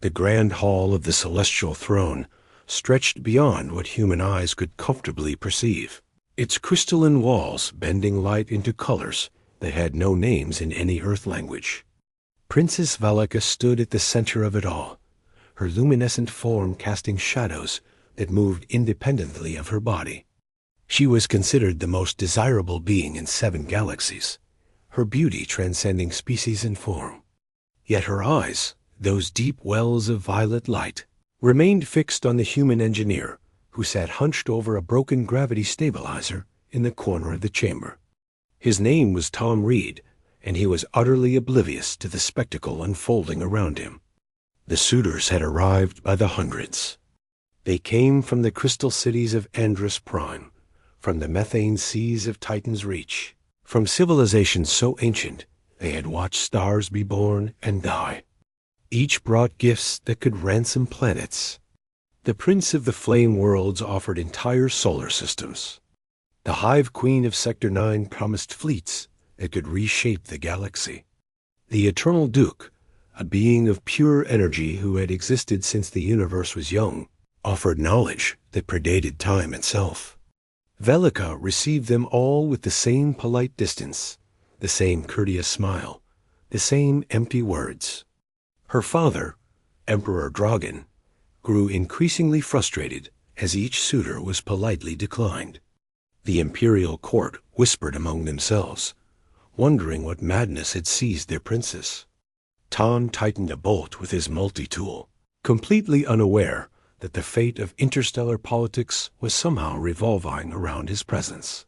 The grand hall of the celestial throne stretched beyond what human eyes could comfortably perceive, its crystalline walls bending light into colors that had no names in any earth language. Princess Valaka stood at the center of it all, her luminescent form casting shadows that moved independently of her body. She was considered the most desirable being in 7 galaxies, her beauty transcending species and form. Yet her eyes, those deep wells of violet light, remained fixed on the human engineer who sat hunched over a broken gravity stabilizer in the corner of the chamber. His name was Tom Reed, and he was utterly oblivious to the spectacle unfolding around him. The suitors had arrived by the hundreds. They came from the crystal cities of Andrus Prime, from the methane seas of Titan's Reach, from civilizations so ancient they had watched stars be born and die. Each brought gifts that could ransom planets. The Prince of the Flame Worlds offered entire solar systems. The Hive Queen of Sector 9 promised fleets that could reshape the galaxy. The Eternal Duke, a being of pure energy who had existed since the universe was young, offered knowledge that predated time itself. Velika received them all with the same polite distance, the same courteous smile, the same empty words. Her father, Emperor Dragan, grew increasingly frustrated as each suitor was politely declined. The imperial court whispered among themselves, wondering what madness had seized their princess. Tom tightened a bolt with his multi-tool, completely unaware that the fate of interstellar politics was somehow revolving around his presence.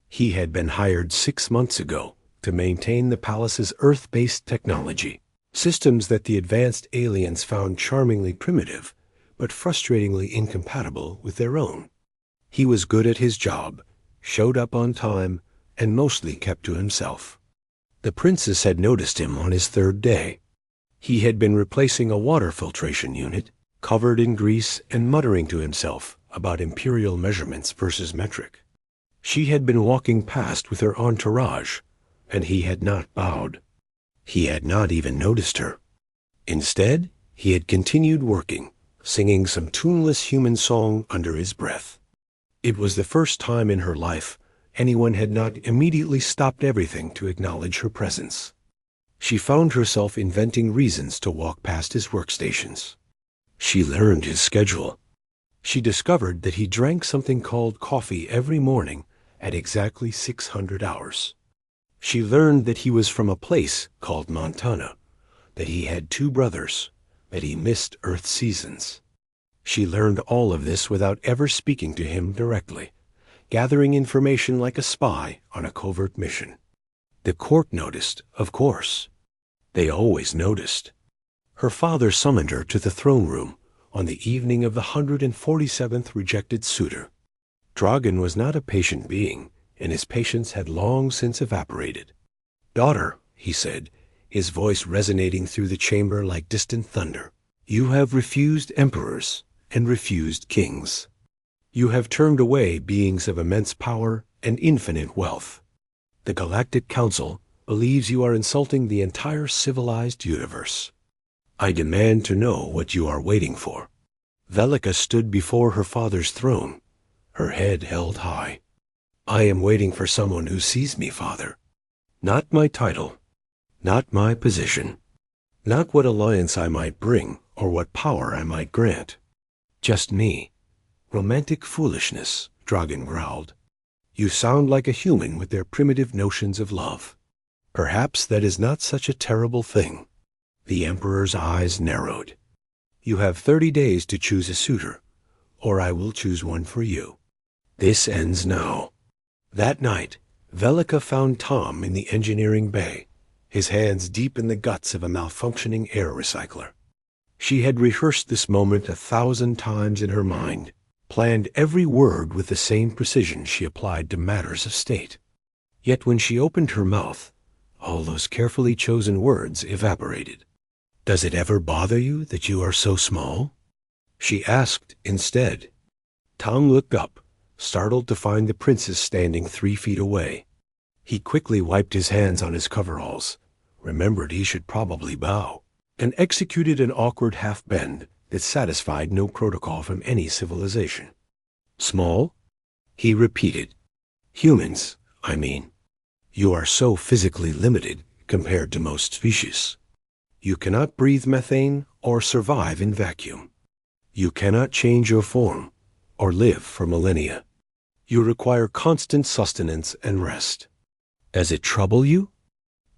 He had been hired 6 months ago to maintain the palace's Earth-based technology, systems that the advanced aliens found charmingly primitive, but frustratingly incompatible with their own. He was good at his job, showed up on time, and mostly kept to himself. The princess had noticed him on his 3rd day. He had been replacing a water filtration unit, covered in grease and muttering to himself about imperial measurements versus metric. She had been walking past with her entourage, and he had not bowed. He had not even noticed her. Instead, he had continued working, singing some tuneless human song under his breath. It was the first time in her life anyone had not immediately stopped everything to acknowledge her presence. She found herself inventing reasons to walk past his workstations. She learned his schedule. She discovered that he drank something called coffee every morning at exactly 600 hours. She learned that he was from a place called Montana, that he had 2 brothers, that he missed Earth seasons. She learned all of this without ever speaking to him directly, gathering information like a spy on a covert mission. The court noticed, of course. They always noticed. Her father summoned her to the throne room on the evening of the 147th rejected suitor. Dragan was not a patient being, and his patience had long since evaporated. "Daughter," he said, his voice resonating through the chamber like distant thunder, "you have refused emperors and refused kings. You have turned away beings of immense power and infinite wealth. The Galactic Council believes you are insulting the entire civilized universe. I demand to know what you are waiting for." Velika stood before her father's throne, her head held high. "I am waiting for someone who sees me, Father. Not my title, not my position, not what alliance I might bring or what power I might grant. Just me." "Romantic foolishness," Dragan growled. "You sound like a human with their primitive notions of love. Perhaps that is not such a terrible thing." The Emperor's eyes narrowed. "You have 30 days to choose a suitor, or I will choose one for you. This ends now." That night, Velika found Tom in the engineering bay, his hands deep in the guts of a malfunctioning air recycler. She had rehearsed this moment 1,000 times in her mind, planned every word with the same precision she applied to matters of state. Yet when she opened her mouth, all those carefully chosen words evaporated. "Does it ever bother you that you are so small?" she asked instead. Tom looked up, startled to find the princess standing 3 feet away. He quickly wiped his hands on his coveralls, remembered he should probably bow. and executed an awkward half-bend that satisfied no protocol from any civilization. Small? He repeated. Humans, I mean. You are so physically limited compared to most species. You cannot breathe methane or survive in vacuum. You cannot change your form or live for millennia. You require constant sustenance and rest. Does it trouble you?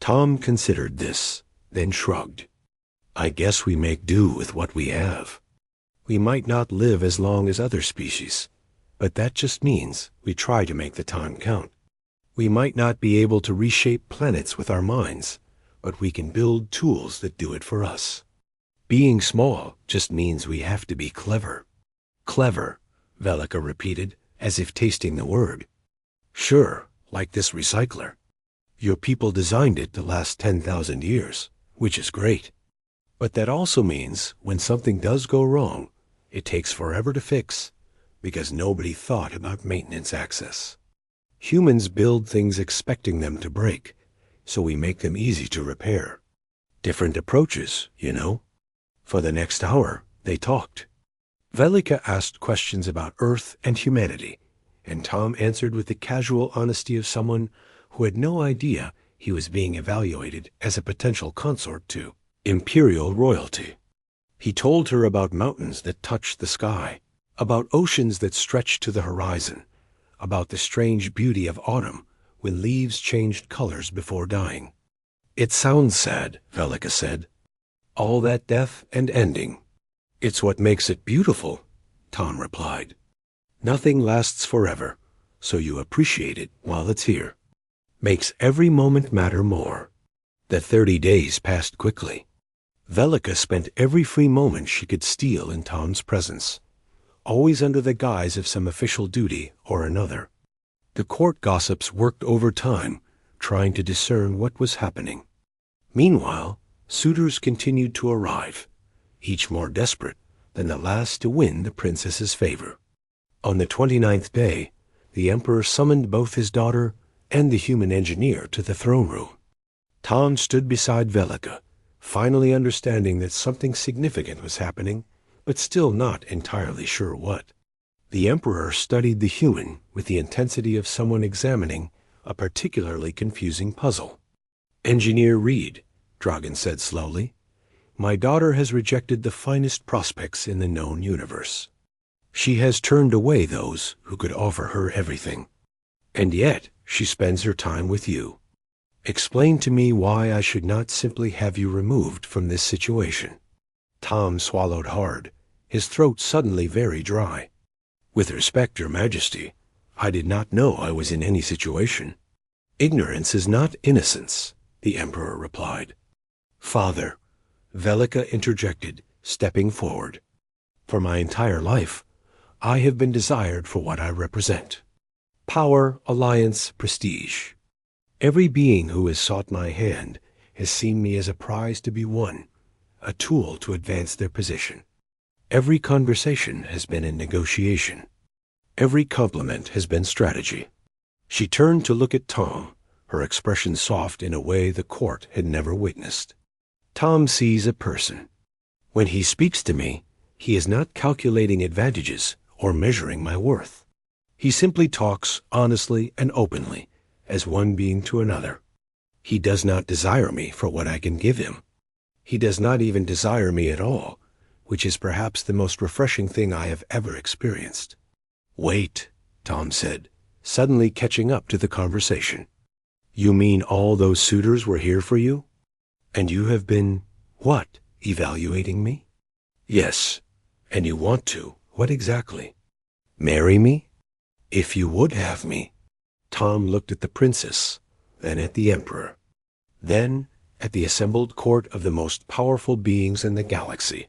Tom considered this, then shrugged. I guess we make do with what we have. We might not live as long as other species, but that just means we try to make the time count. We might not be able to reshape planets with our minds, but we can build tools that do it for us. Being small just means we have to be clever. Clever, Velika repeated, as if tasting the word. Sure, like this recycler. Your people designed it to last 10,000 years, which is great. But that also means when something does go wrong, it takes forever to fix, because nobody thought about maintenance access. Humans build things expecting them to break, so we make them easy to repair. Different approaches, you know. For the next hour, they talked. Velika asked questions about Earth and humanity, and Tom answered with the casual honesty of someone who had no idea he was being evaluated as a potential consort to imperial royalty. He told her about mountains that touched the sky, about oceans that stretched to the horizon, about the strange beauty of autumn when leaves changed colors before dying. It sounds sad, Velika said. All that death and ending. It's what makes it beautiful, Tom replied. Nothing lasts forever, so you appreciate it while it's here. Makes every moment matter more. The 30 days passed quickly. Velika spent every free moment she could steal in Tom's presence, always under the guise of some official duty or another. The court gossips worked overtime, trying to discern what was happening. Meanwhile, suitors continued to arrive, each more desperate than the last to win the princess's favor. On the 29th day, the emperor summoned both his daughter and the human engineer to the throne room. Tom stood beside Velika, finally understanding that something significant was happening, but still not entirely sure what. The emperor studied the human with the intensity of someone examining a particularly confusing puzzle. Engineer Reed, Dragan said slowly, my daughter has rejected the finest prospects in the known universe. She has turned away those who could offer her everything. And yet she spends her time with you. Explain to me why I should not simply have you removed from this situation. Tom swallowed hard, his throat suddenly very dry. With respect, Your Majesty, I did not know I was in any situation. Ignorance is not innocence, the emperor replied. Father, Velika interjected, stepping forward. For my entire life, I have been desired for what I represent. Power, alliance, prestige. Every being who has sought my hand has seen me as a prize to be won, a tool to advance their position. Every conversation has been a negotiation. Every compliment has been strategy. She turned to look at Tom, her expression soft in a way the court had never witnessed. Tom sees a person. When he speaks to me, he is not calculating advantages or measuring my worth. He simply talks honestly and openly, as one being to another. He does not desire me for what I can give him. He does not even desire me at all, which is perhaps the most refreshing thing I have ever experienced. Wait, Tom said, suddenly catching up to the conversation. You mean all those suitors were here for you? And you have been, what, evaluating me? Yes, and you want to. What exactly? Marry me? If you would have me. Tom looked at the princess, then at the emperor, then at the assembled court of the most powerful beings in the galaxy,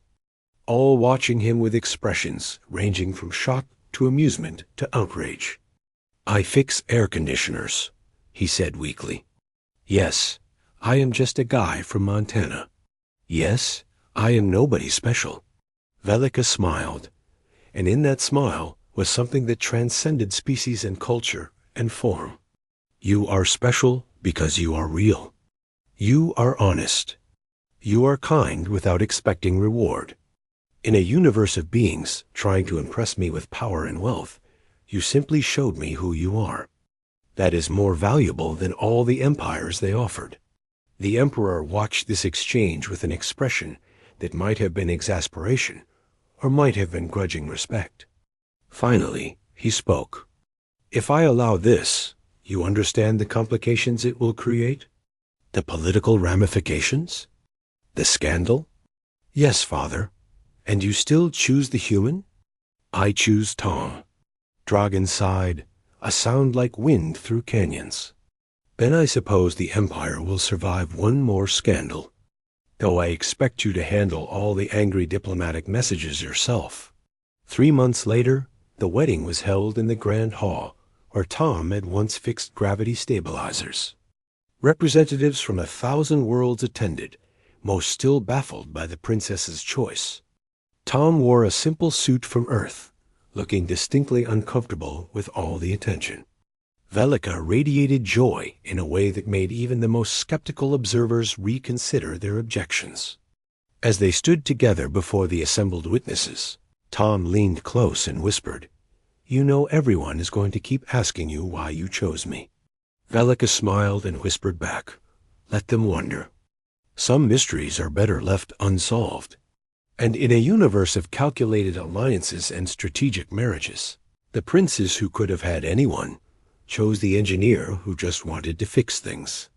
all watching him with expressions ranging from shock to amusement to outrage. I fix air conditioners, he said weakly. Yes, I am just a guy from Montana. Yes, I am nobody special. Velika smiled, and in that smile was something that transcended species and culture and form. You are special because you are real. You are honest. You are kind without expecting reward. In a universe of beings trying to impress me with power and wealth, you simply showed me who you are. That is more valuable than all the empires they offered." The emperor watched this exchange with an expression that might have been exasperation or might have been grudging respect. Finally, he spoke. "If I allow this, you understand the complications it will create? The political ramifications? The scandal?" "Yes, father. And you still choose the human?" "I choose Tom." Dragon sighed, a sound like wind through canyons. "Then I suppose the Empire will survive one more scandal, though I expect you to handle all the angry diplomatic messages yourself." 3 months later, the wedding was held in the Grand Hall, where Tom had once fixed gravity stabilizers. Representatives from 1,000 worlds attended, most still baffled by the princess's choice. Tom wore a simple suit from Earth, looking distinctly uncomfortable with all the attention. Velika radiated joy in a way that made even the most skeptical observers reconsider their objections. As they stood together before the assembled witnesses, Tom leaned close and whispered, "You know everyone is going to keep asking you why you chose me." Velika smiled and whispered back, "Let them wonder. Some mysteries are better left unsolved." And in a universe of calculated alliances and strategic marriages, the princes who could have had anyone chose the engineer who just wanted to fix things.